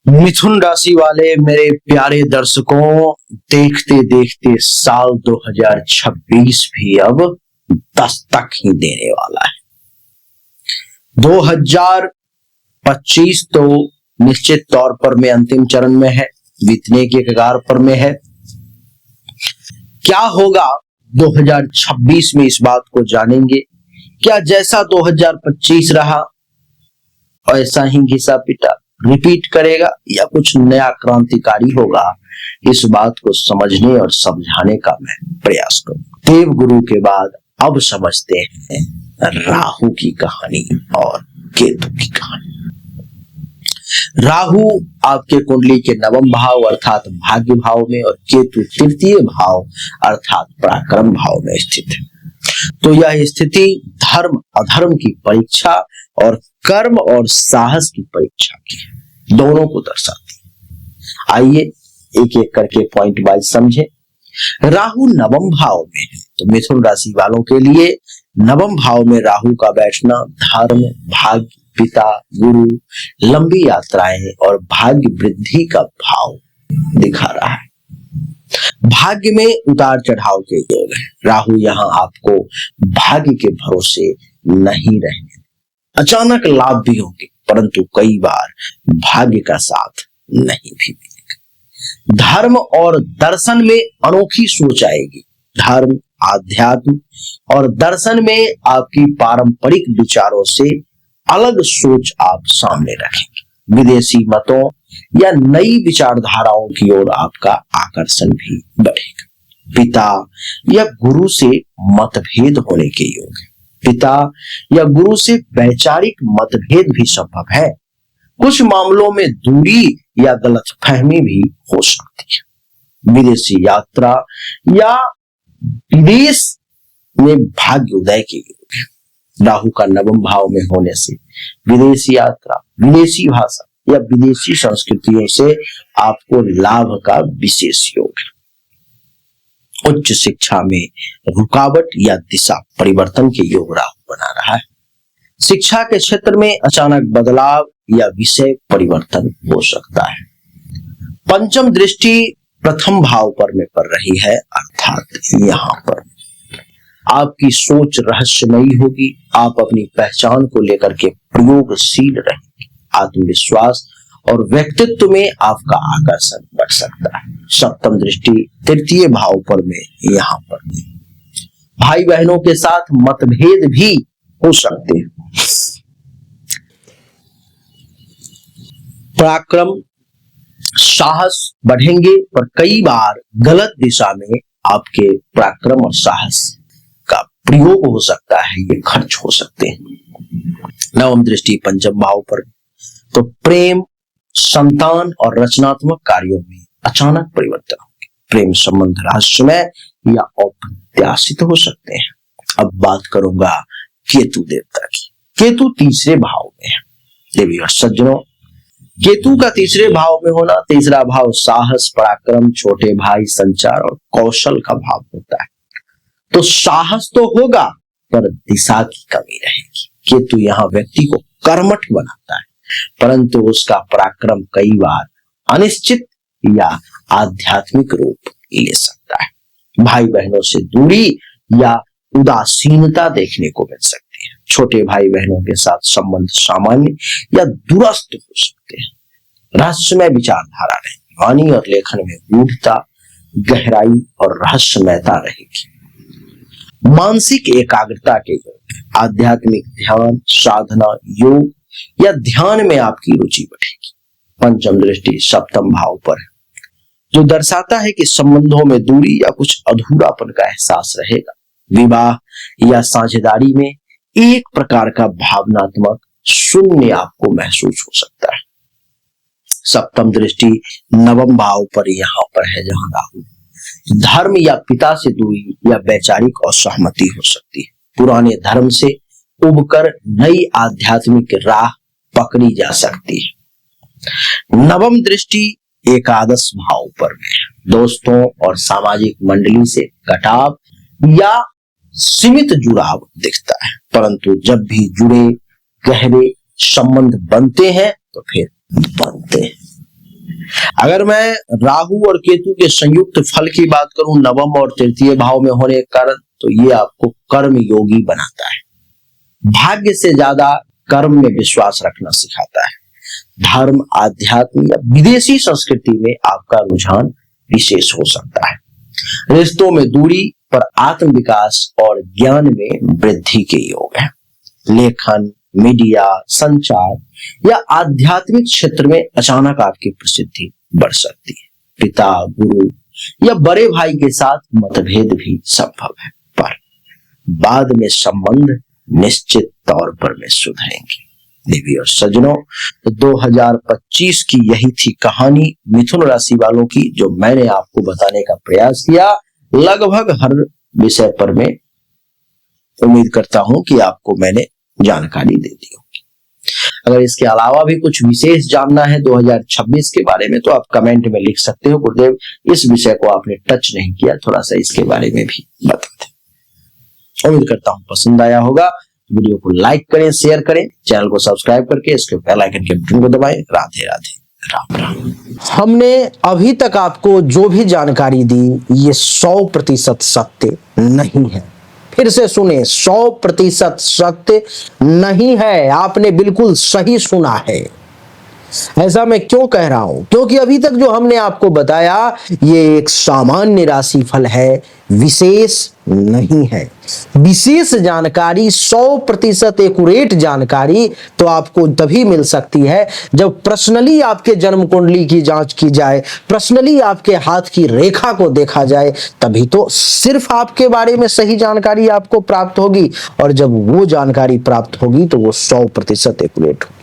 मिथुन राशि वाले मेरे प्यारे दर्शकों, देखते देखते साल 2026 भी अब दस्तक ही देने वाला है। 2025 तो निश्चित तौर पर में अंतिम चरण में है, बीतने के कगार पर में है। क्या होगा 2026 में, इस बात को जानेंगे। क्या जैसा 2025 रहा ऐसा ही घिसा पिटा रिपीट करेगा या कुछ नया क्रांतिकारी होगा, इस बात को समझने और समझाने का मैं प्रयास करूं। देव गुरु के बाद अब समझते हैं राहु की कहानी और केतु की कहानी। राहु आपके कुंडली के नवम भाव अर्थात भाग्य भाव में और केतु तृतीय भाव अर्थात पराक्रम भाव में स्थित है। तो यह स्थिति धर्म अधर्म की परीक्षा और कर्म और साहस की परीक्षा की है, दोनों को दर्शाती है। आइए एक एक करके पॉइंट वाइज समझे। राहु नवम भाव में है, तो मिथुन राशि वालों के लिए नवम भाव में राहु का बैठना धर्म, भाग्य, पिता, गुरु, लंबी यात्राएं और भाग्य वृद्धि का भाव दिखा रहा है। भाग्य में उतार चढ़ाव के योग है। राहु यहाँ आपको भाग्य के भरोसे नहीं रहेंगे। अचानक लाभ भी होंगे, परंतु कई बार भाग्य का साथ नहीं भी मिलेगा। धर्म और दर्शन में अनोखी सोच आएगी। धर्म, आध्यात्म और दर्शन में आपकी पारंपरिक विचारों से अलग सोच आप सामने रखेंगे। विदेशी मतों या नई विचारधाराओं की ओर आपका आकर्षण भी बढ़ेगा। पिता या गुरु से मतभेद होने के योग है। पिता या गुरु से वैचारिक मतभेद भी संभव है। कुछ मामलों में दूरी या गलतफहमी भी हो सकती है। विदेशी यात्रा या विदेश में भाग्य उदय के योग है। राहु का नवम भाव में होने से विदेशी यात्रा, विदेशी भाषा या विदेशी संस्कृतियों से आपको लाभ का विशेष योग है। उच्च शिक्षा में रुकावट या दिशा परिवर्तन के योग राहु बना रहा है। शिक्षा के क्षेत्र में अचानक बदलाव या विषय परिवर्तन हो सकता है। पंचम दृष्टि प्रथम भाव पर में पड़ रही है, अर्थात यहाँ पर आपकी सोच रहस्यमयी होगी। आप अपनी पहचान को लेकर के प्रयोगशील रहेंगे। आत्मविश्वास और व्यक्तित्व में आपका आकर्षण बढ़ सकता है। सप्तम दृष्टि तृतीय भाव पर में यहाँ पर भाई बहनों के साथ मतभेद भी हो सकते हैं। पराक्रम, साहस बढ़ेंगे और कई बार गलत दिशा में आपके पराक्रम और साहस का प्रयोग हो सकता है, ये खर्च हो सकते हैं। नवम दृष्टि पंचम भाव पर, तो प्रेम, संतान और रचनात्मक कार्यों में अचानक परिवर्तन होंगे। प्रेम संबंध रहस्यमय या अप्रत्याशित हो सकते हैं। अब बात करूंगा केतु देवता की। केतु तीसरे भाव में है। देवी और सज्जनों, केतु का तीसरे भाव में होना, तीसरा भाव साहस, पराक्रम, छोटे भाई, संचार और कौशल का भाव होता है। तो साहस तो होगा पर दिशा की कमी रहेगी। केतु यहाँ व्यक्ति को कर्मठ बनाता है, परंतु उसका पराक्रम कई बार अनिश्चित या आध्यात्मिक रूप ले सकता है। भाई बहनों से दूरी या उदासीनता देखने को मिल सकती है। छोटे भाई बहनों के साथ संबंध सामान्य या दुरुस्त हो सकते हैं। रहस्यमय विचारधारा रहेगी। वाणी और लेखन में गूढ़ता, गहराई और रहस्यमयता रहेगी। मानसिक एकाग्रता के योग, आध्यात्मिक ध्यान, साधना, योग या ध्यान में आपकी रुचि बढ़ेगी। पंचम दृष्टि सप्तम भाव पर है, जो दर्शाता है कि संबंधों में दूरी या कुछ अधूरापन का एहसास रहेगा। विवाह या साझेदारी में एक प्रकार का भावनात्मक शून्य आपको महसूस हो सकता है। सप्तम दृष्टि नवम भाव पर यहाँ पर है, जहां राहु, धर्म या पिता से दूरी या वैचारिक असहमति हो सकती है। पुराने धर्म से उबकर नई आध्यात्मिक राह पकड़ी जा सकती है। नवम दृष्टि एकादश भाव पर है। दोस्तों और सामाजिक मंडली से कटाव या सीमित जुड़ाव दिखता है, परंतु जब भी जुड़े गहरे संबंध बनते हैं तो फिर बनते हैं। अगर मैं राहु और केतु के संयुक्त फल की बात करूं नवम और तृतीय भाव में होने के कारण, तो ये आपको कर्म योगी बनाता है, भाग्य से ज्यादा कर्म में विश्वास रखना सिखाता है। धर्म, आध्यात्म या विदेशी संस्कृति में आपका रुझान विशेष हो सकता है। रिश्तों में दूरी पर आत्म विकास और ज्ञान में वृद्धि के योग है। लेखन, मीडिया, संचार या आध्यात्मिक क्षेत्र में अचानक आपकी प्रसिद्धि बढ़ सकती है। पिता, गुरु या बड़े भाई के साथ मतभेद भी संभव है, पर बाद में संबंध निश्चित तौर पर में सुधरेंगे। देवी और सज्जनों, 2025 की यही थी कहानी मिथुन राशि वालों की, जो मैंने आपको बताने का प्रयास किया। लगभग हर विषय पर मैं उम्मीद करता हूं कि आपको मैंने जानकारी दे दी होगी। अगर इसके अलावा भी कुछ विशेष जानना है 2026 के बारे में, तो आप कमेंट में लिख सकते हो। गुरुदेव, इस विषय को आपने टच नहीं किया, थोड़ा सा इसके बारे में भी बता दें। उम्मीद करता हूं पसंद आया होगा। वीडियो को लाइक करें, शेयर करें, चैनल को सब्सक्राइब करके इसके बेल आइकन के बटन को दबाएं। राधे राधे, राम राम। हमने अभी तक आपको जो भी जानकारी दी ये 100% सत्य नहीं है। फिर से सुने, 100% सत्य नहीं है। आपने बिल्कुल सही सुना है। ऐसा मैं क्यों कह रहा हूं? क्योंकि अभी तक जो हमने आपको बताया ये एक सामान्य राशि फल है, विशेष नहीं है। विशेष जानकारी, 100% एक्यूरेट जानकारी तो आपको तभी मिल सकती है जब पर्सनली आपके जन्म कुंडली की जांच की जाए, पर्सनली आपके हाथ की रेखा को देखा जाए, तभी तो सिर्फ आपके बारे में सही जानकारी आपको प्राप्त होगी। और जब वो जानकारी प्राप्त होगी तो वो 100% एक्यूरेट होगी।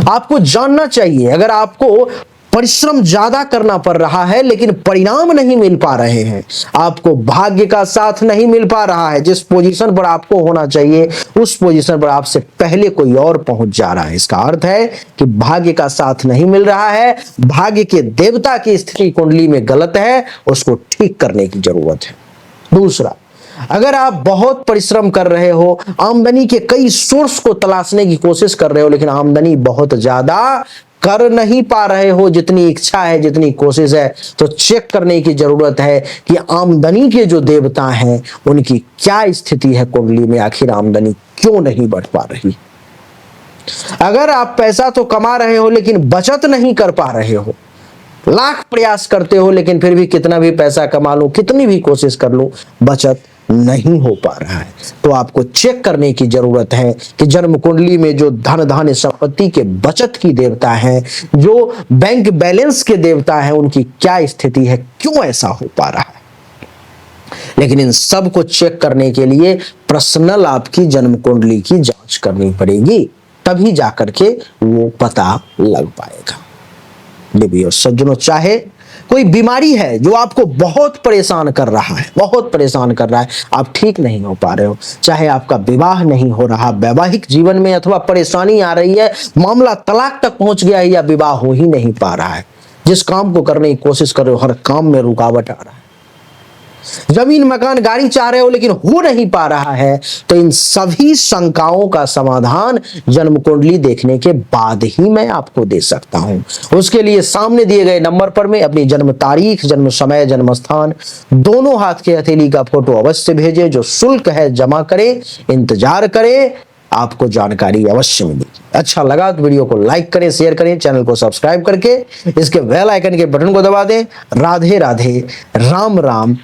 आपको जानना चाहिए, अगर आपको परिश्रम ज्यादा करना पड़ रहा है लेकिन परिणाम नहीं मिल पा रहे हैं, आपको भाग्य का साथ नहीं मिल पा रहा है, जिस पोजीशन पर आपको होना चाहिए उस पोजीशन पर आपसे पहले कोई और पहुंच जा रहा है, इसका अर्थ है कि भाग्य का साथ नहीं मिल रहा है, भाग्य के देवता की स्थिति कुंडली में गलत है, उसको ठीक करने की जरूरत है। दूसरा, अगर आप बहुत परिश्रम कर रहे हो, आमदनी के कई सोर्स को तलाशने की कोशिश कर रहे हो, लेकिन आमदनी बहुत ज्यादा कर नहीं पा रहे हो जितनी इच्छा है, जितनी कोशिश है, तो चेक करने की जरूरत है कि आमदनी के जो देवता हैं उनकी क्या स्थिति है कुंडली में, आखिर आमदनी क्यों नहीं बढ़ पा रही। अगर आप पैसा तो कमा रहे हो लेकिन बचत नहीं कर पा रहे हो, लाख प्रयास करते हो लेकिन फिर भी कितना भी पैसा कमा लूं, कितनी भी कोशिश कर लूं, बचत नहीं हो पा रहा है, तो आपको चेक करने की जरूरत है कि जन्म कुंडली में जो धन धान्य संपत्ति के बचत की देवता है, जो बैंक बैलेंस के देवता है, उनकी क्या स्थिति है, क्यों ऐसा हो पा रहा है। लेकिन इन सब को चेक करने के लिए पर्सनल आपकी जन्म कुंडली की जांच करनी पड़ेगी, तभी जाकर के वो पता लग पाएगा। देवी और सज्जनों, चाहे कोई बीमारी है जो आपको बहुत परेशान कर रहा है, बहुत परेशान कर रहा है, आप ठीक नहीं हो पा रहे हो, चाहे आपका विवाह नहीं हो रहा, वैवाहिक जीवन में अथवा परेशानी आ रही है, मामला तलाक तक पहुंच गया है या विवाह हो ही नहीं पा रहा है, जिस काम को करने की कोशिश कर रहे हो हर काम में रुकावट आ रहा है, जमीन मकान गाड़ी चाह रहे हो लेकिन हो नहीं पा रहा है, तो इन सभी शंकाओं का समाधान जन्म कुंडली देखने के बाद ही मैं आपको दे सकता हूं। उसके लिए सामने दिए गए नंबर पर मैं अपनी जन्म तारीख, जन्म समय, जन्म स्थान, दोनों हाथ के हथेली का फोटो अवश्य भेजें। जो शुल्क है जमा करें, इंतजार करें, आपको जानकारी अवश्य मिलेगी। अच्छा लगा तो वीडियो को लाइक करें, शेयर करें, चैनल को सब्सक्राइब करके इसके बेल आइकन के बटन को दबा दें। राधे राधे, राम राम।